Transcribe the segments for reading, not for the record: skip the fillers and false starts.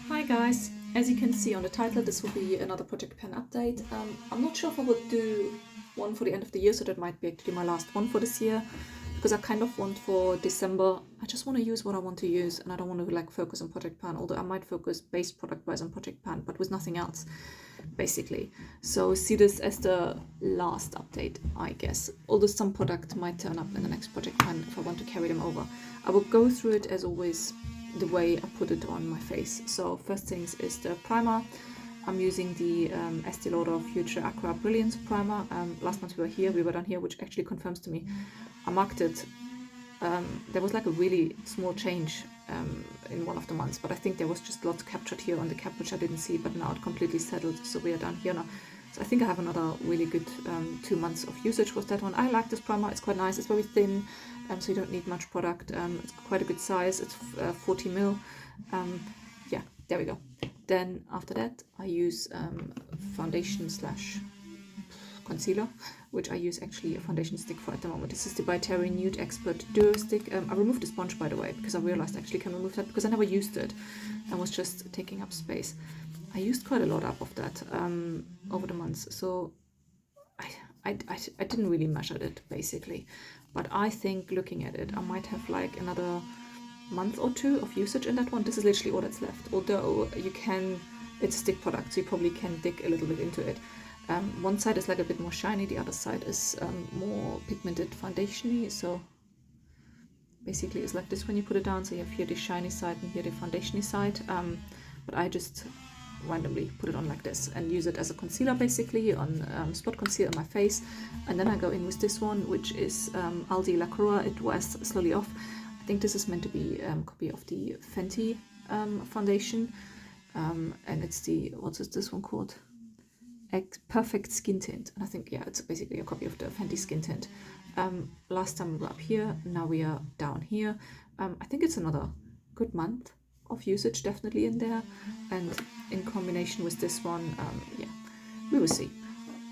Hi guys, as you can see on the title, this will be another Project Pen update. I'm not sure if I would do one for the end of the year, so that might be actually my last one for this year, because I kind of want for December, I just want to use what I want to use, and I don't want to like focus on Project Pan, although I might focus base product wise on Project Pan, but with nothing else, basically. So see this as the last update, I guess, although some product might turn up in the next Project Pan if I want to carry them over. I will go through it as always the way I put it on my face. So first things is the primer. I'm using the Estee Lauder Future Aqua Brilliance primer. Last month we were down here, which actually confirms to me I marked it. There was like a really small change in one of the months, but I think there was just lots captured here on the cap, which I didn't see, but now it completely settled, so we are down here now. So I think I have another really good 2 months of usage with that one. I like this primer, it's quite nice, it's very thin, so you don't need much product. It's quite a good size, it's 40 ml. Yeah, there we go. Then after that I use foundation slash concealer, which I use actually a foundation stick for at the moment. This is the By Terry Nude Expert Duo Stick. I removed the sponge, by the way, because I realized I actually can remove that because I never used it. I was just taking up space. I used quite a lot up of that over the months, so I didn't really measure it basically, but I think looking at it, I might have like another month or two of usage in that one. This is literally all that's left, although you can, it's a stick product, so you probably can dig a little bit into it. One side is like a bit more shiny, the other side is more pigmented foundation-y, so basically it's like this when you put it down, so you have here the shiny side and here the foundation-y side, but I just randomly put it on like this and use it as a concealer basically on spot concealer on my face. And then I go in with this one, which is Aldi La Croix. It wears slowly off. I think this is meant to be a copy of the Fenty foundation, and it's the, what is this one called? Perfect Skin Tint, and I think, yeah, it's basically a copy of the Fenty Skin Tint. Last time we were up here, now we are down here. I think it's another good month of usage definitely in there, and in combination with this one, yeah, we will see.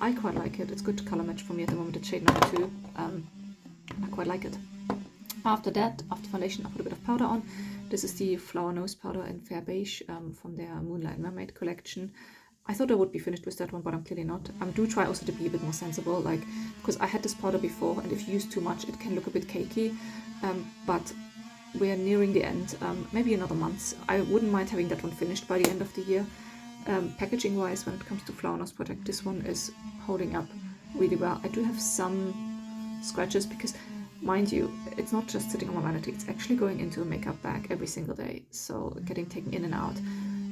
I quite like it. It's good color match for me at the moment. It's shade number 2. I quite like it. After that, after foundation, I put a bit of powder on. This is the Flower Nose powder in Fair Beige from their Moonlight Mermaid collection. I thought I would be finished with that one, but I'm clearly not. I do try also to be a bit more sensible, like, because I had this powder before, and if you use too much, it can look a bit cakey, but we're nearing the end, maybe another month. I wouldn't mind having that one finished by the end of the year. Packaging wise, when it comes to Flower Nose product, this one is holding up really well. I do have some scratches because, mind you, it's not just sitting on my vanity, it's actually going into a makeup bag every single day, so getting taken in and out.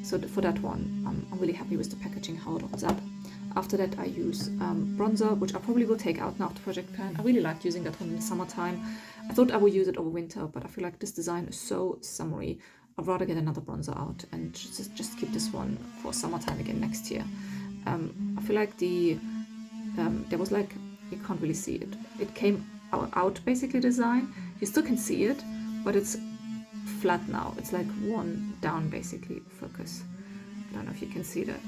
So for that one, I'm really happy with the packaging, how it holds up. After that, I use bronzer, which I probably will take out now after Project Pan. I really liked using that one in the summertime. I thought I would use it over winter, but I feel like this design is so summery. I'd rather get another bronzer out and just keep this one for summertime again next year. I feel like there was like, you can't really see it. It came out basically design. You still can see it, but it's flat now. It's like one down basically. Focus. I don't know if you can see that.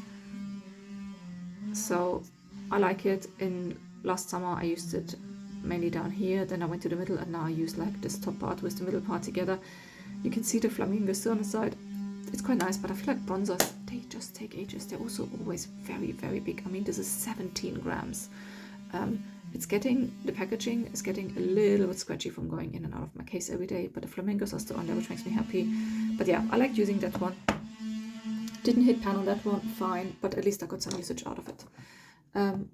So I like it. In last summer I used it mainly down here, then I went to the middle, and now I use like this top part with the middle part together. You can see the flamingo still on the side. It's quite nice, but I feel like bronzers, they just take ages. They're also always very, very big. I mean, this is 17 grams. It's getting, the packaging is getting a little bit scratchy from going in and out of my case every day, but the flamingos are still on there, which makes me happy. But yeah, I liked using that one. Didn't hit pan on that one, fine, but at least I got some usage out of it.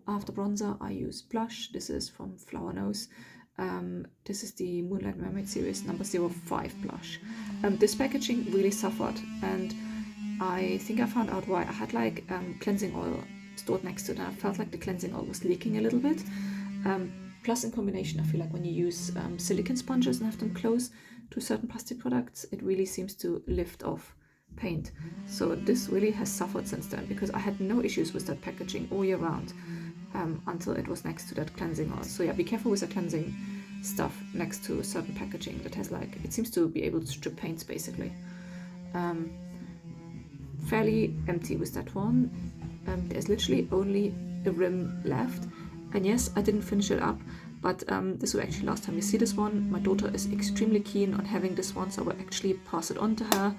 After bronzer, I use blush. This is from Flower Nose. This is the Moonlight Mermaid series number 05 blush. This packaging really suffered, and I think I found out why. I had like cleansing oil stored next to it, and I felt like the cleansing oil was leaking a little bit. Plus, in combination, I feel like when you use silicone sponges and have them close to certain plastic products, it really seems to lift off paint. So this really has suffered since then, because I had no issues with that packaging all year round until it was next to that cleansing oil. So yeah, be careful with the cleansing stuff next to a certain packaging that has like, it seems to be able to strip paints basically. Fairly empty with that one. There's literally only a rim left, and yes, I didn't finish it up, but this will actually last time you see this one. My daughter is extremely keen on having this one, so I will actually pass it on to her.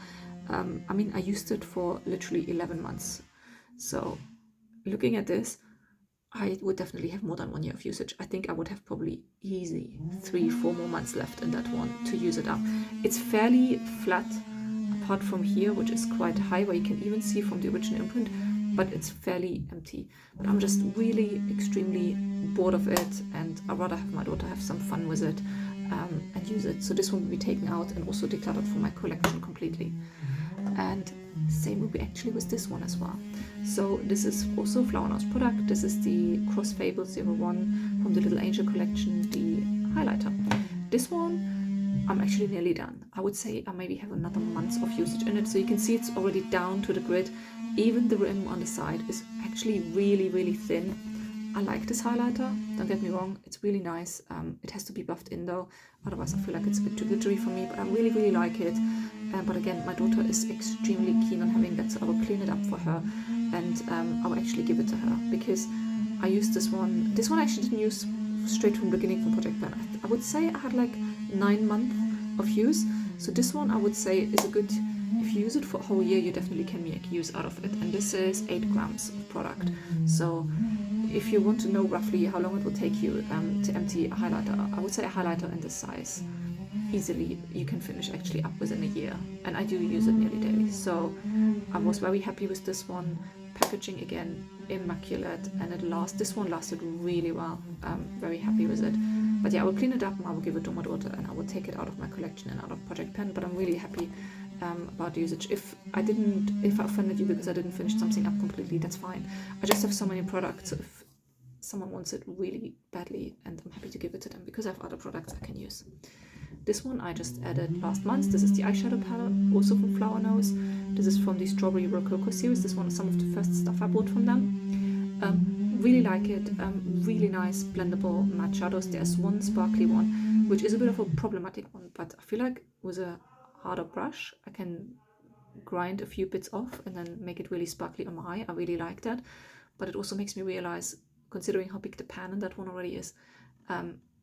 I mean, I used it for literally 11 months. So looking at this, I would definitely have more than 1 year of usage. I think I would have probably easy 3-4 more months left in that one to use it up. It's fairly flat apart from here, which is quite high, where you can even see from the original imprint, but it's fairly empty. But I'm just really extremely bored of it, and I'd rather have my daughter have some fun with it and use it. So this one will be taken out and also decluttered from my collection completely. And same will be actually with this one as well. So this is also Flower Nose product. This is the Cross Fable 01 from the Little Angel collection, the highlighter. This one I'm actually nearly done. I would say I maybe have another month of usage in it. So you can see it's already down to the grid. Even the rim on the side is actually really, really thin. I like this highlighter, don't get me wrong, it's really nice. It has to be buffed in though, otherwise I feel like it's a bit too glittery for me, but I really, really like it. But again, my daughter is extremely keen on having that, so I will clean it up for her, and I will actually give it to her, because I used this one. This one I actually didn't use straight from the beginning from Project Pan. I would say I had like 9 months of use, so this one I would say is a good, if you use it for a whole year, you definitely can make use out of it. And this is 8 grams of product, so if you want to know roughly how long it will take you to empty a highlighter, I would say a highlighter in this size, easily you can finish actually up within a year. And I do use it nearly daily. So I was very happy with this one. Packaging again, immaculate, and this one lasted really well. Very happy with it. But yeah, I will clean it up and I will give it to my daughter, and I will take it out of my collection and out of Project Pan. But I'm really happy about the usage. If I offended you because I didn't finish something up completely, that's fine. I just have so many products, so if someone wants it really badly, and I'm happy to give it to them because I have other products I can use. This one I just added last month. This is the eyeshadow palette, also from Flower Nose. This is from the Strawberry Rococo series. This one is some of the first stuff I bought from them. Really like it. Really nice blendable matte shadows. There's one sparkly one, which is a bit of a problematic one, but I feel like with a harder brush I can grind a few bits off and then make it really sparkly on my eye. I really like that. But it also makes me realize, considering how big the pan in that one already is,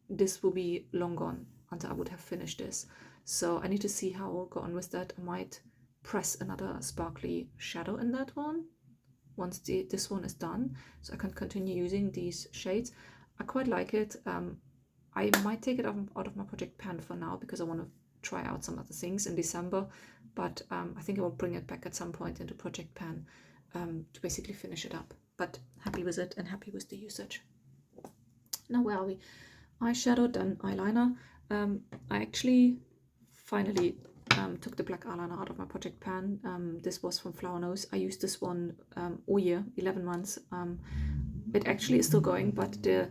this will be long gone until I would have finished this. So I need to see how I'll go on with that. I might press another sparkly shadow in that one once this one is done, so I can continue using these shades. I quite like it. I might take it out of my Project Pan for now because I want to try out some other things in December, but I think I will bring it back at some point into Project Pan to basically finish it up. But happy with it and happy with the usage. Now where are we? Eyeshadow, then eyeliner. I actually finally took the black eyeliner out of my Project Pan. This was from Flower Nose. I used this one all year, 11 months. It actually is still going, but the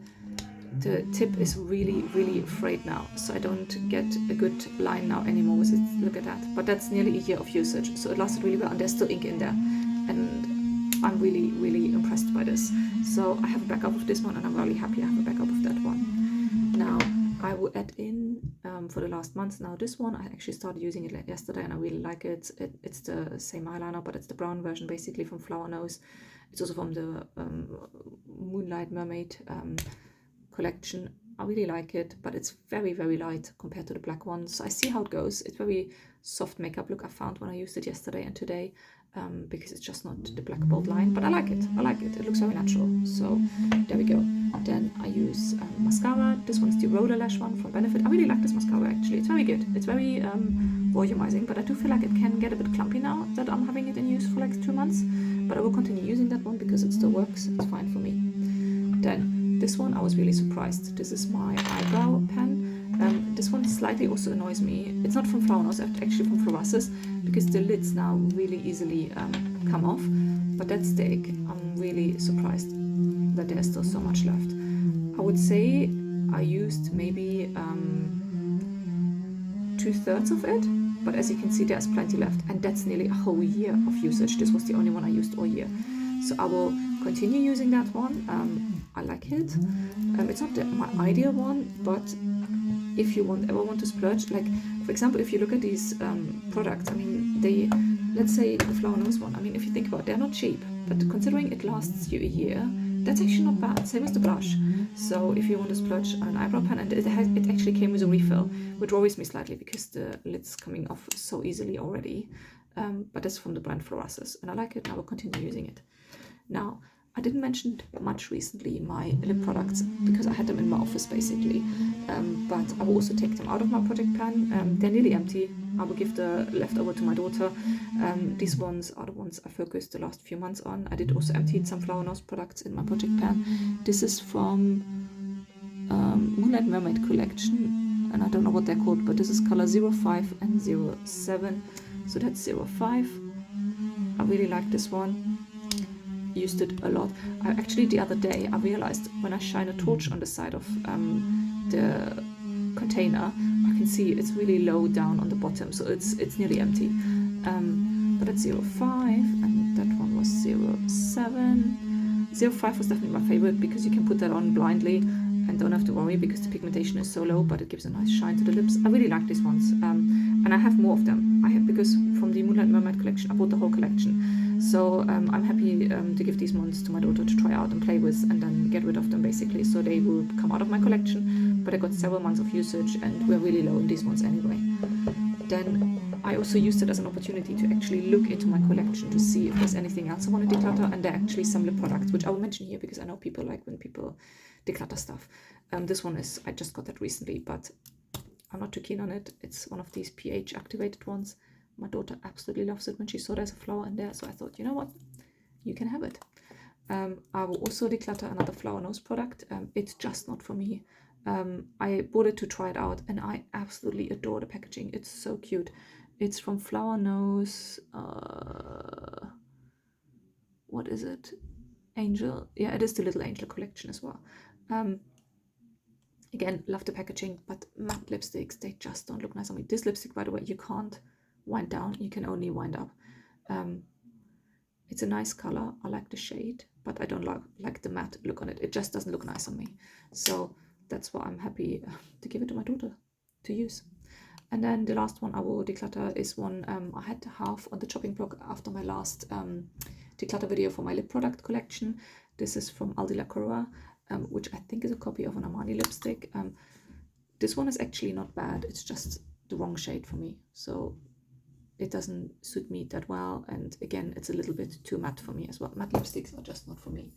tip is really, really frayed now, so I don't get a good line now anymore with it. Look at that. But that's nearly a year of usage, so it lasted really well, and there's still ink in there, and I'm really, really impressed by this. So I have a backup of this one, and I'm really happy I have a backup of that one. Now I will add in for the last month. Now this one I actually started using it yesterday, and I really like it. It's the same eyeliner, but it's the brown version basically from Flower Nose. It's also from the Moonlight Mermaid collection. I really like it, but it's very, very light compared to the black one. So I see how it goes. It's very soft makeup look I found when I used it yesterday and today, because it's just not the black bold line, but I like it. It looks very natural. So there we go. Then I use mascara. This one's the Roller Lash one from Benefit. I really like this mascara actually. It's very good. It's very volumizing, but I do feel like it can get a bit clumpy now that I'm having it in use for like 2 months. But I will continue using that one because it still works. It's fine for me. Then this one I was really surprised. This is my eyebrow pen. This one slightly also annoys me. It's not from Flower Nose, it's actually from Florasis, because the lids now really easily come off. But that stick, I'm really surprised that there's still so much left. I would say I used maybe 2/3 of it, but as you can see there's plenty left, and that's nearly a whole year of usage. This was the only one I used all year. So I will continue using that one. I like it. It's not my ideal one, but if you ever want to splurge, like for example, if you look at these products, I mean, let's say the Flower Nose one, I mean, if you think about it, they're not cheap, but considering it lasts you a year, that's actually not bad. Same as the blush. So if you want to splurge on an eyebrow pen, and it actually came with a refill, which worries me slightly because the lid's coming off so easily already. but it's from the brand Florasis, and I like it, and I will continue using it. Now, I didn't mention much recently my lip products because I had them in my office basically, but I will also take them out of my project pan. They're nearly empty. I will give the leftover to my daughter. These ones are the ones I focused the last few months on. I did also empty some Flower Nose products in my project pan. This is from Moonlight Mermaid collection, and I don't know what they're called, but this is color 05 and 07, so that's 05. I really like this one. Used it a lot. Actually, the other day I realized when I shine a torch on the side of the container, I can see it's really low down on the bottom, so it's nearly empty. But it's 05, and that one was 07. 05 was definitely my favorite because you can put that on blindly and don't have to worry because the pigmentation is so low, but it gives a nice shine to the lips. I really like these ones, and I have more of them. I have, because from the Moonlight Mermaid collection, I bought the whole collection. So I'm happy to give these ones to my daughter to try out and play with, and then get rid of them basically. So they will come out of my collection, but I got several months of usage and we're really low in these ones anyway. Then I also used it as an opportunity to actually look into my collection to see if there's anything else I want to declutter, and there are actually some lip products, which I will mention here because I know people like when people declutter stuff. This one is, I just got that recently, but I'm not too keen on it. It's one of these pH activated ones. My daughter absolutely loves it when she saw there's a flower in there, so I thought, you know what, you can have it. I will also declutter another Flower Nose product. It's just not for me. I bought it to try it out, and I absolutely adore the packaging. It's so cute. It's from Flower Nose. What is it? Angel. Yeah, it is the Little Angel collection as well. Again, love the packaging, but matte lipsticks, they just don't look nice on me. This lipstick, by the way, you can't wind down, you can only wind up. It's a nice color. I like the shade, but I don't like the matte look on it. It just doesn't look nice on me. So that's why I'm happy to give it to my daughter to use. And then the last one I will declutter is one I had to have on the chopping block after my last declutter video for my lip product collection. This is from Aldi La Coroa, which I think is a copy of an Armani lipstick. This one is actually not bad. It's just the wrong shade for me. So it doesn't suit me that well, and again, it's a little bit too matte for me as well. Matte lipsticks are just not for me,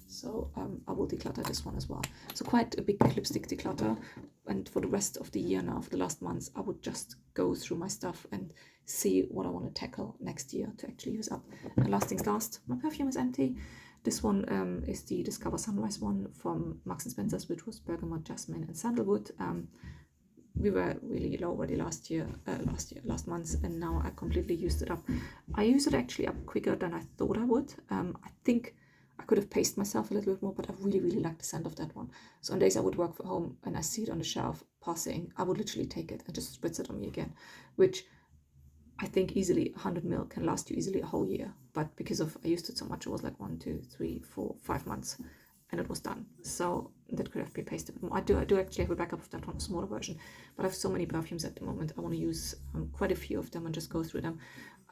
so I will declutter this one as well. So quite a big lipstick declutter, and for the rest of the year now, for the last months, I would just go through my stuff and see what I want to tackle next year to actually use up. And last things last, my perfume is empty. This one is the Discover Sunrise one from Marks & Spencer's, which was bergamot, jasmine and sandalwood. We were really low already last month, and now I completely used it up. I used it actually up quicker than I thought I would. I think I could have paced myself a little bit more, but I really like the scent of that one. So on days I would work from home and I see it on the shelf passing, I would literally take it and just spritz it on me again, which I think easily 100 ml can last you easily a whole year. But because of I used it so much, it was like 1, 2, 3, 4, 5 months. And it was done. So that could have been pasted more. I do actually have a backup of that one, a smaller version, but I have so many perfumes at the moment. I want to use quite a few of them and just go through them.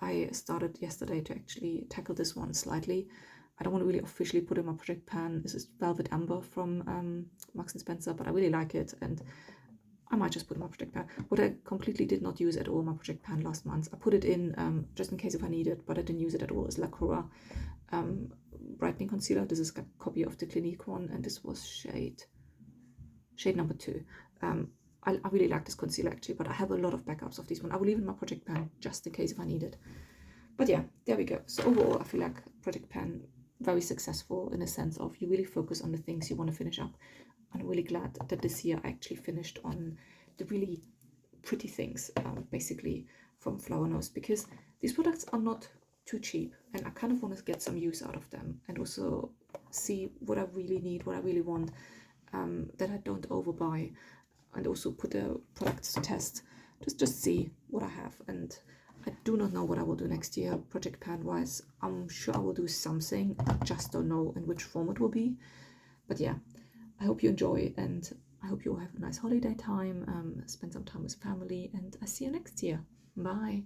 I started yesterday to actually tackle this one slightly. I don't want to really officially put in my project pan. This is Velvet Amber from Marks & Spencer, but I really like it, and I might just put in my project pan. What I completely did not use at all, my project pan last month, I put it in just in case if I need it, but I didn't use it at all, is La Coroa brightening concealer. This is a copy of the Clinique one, and this was shade number 2. I really like this concealer actually, but I have a lot of backups of this one. I will leave in my project pan just in case if I need it. But yeah, there we go. So overall, I feel like project pan very successful in a sense of you really focus on the things you want to finish up. I'm really glad that this year I actually finished on the really pretty things, basically from Flower Nose, because these products are not too cheap, and I kind of want to get some use out of them and also see what I really need, what I really want, that I don't overbuy, and also put the products to test, just see what I have. And I do not know what I will do next year project pan wise. I'm sure I will do something, I just don't know in which form it will be. But yeah, I hope you enjoy, and I hope you all have a nice holiday time, spend some time with family, and I see you next year. Bye.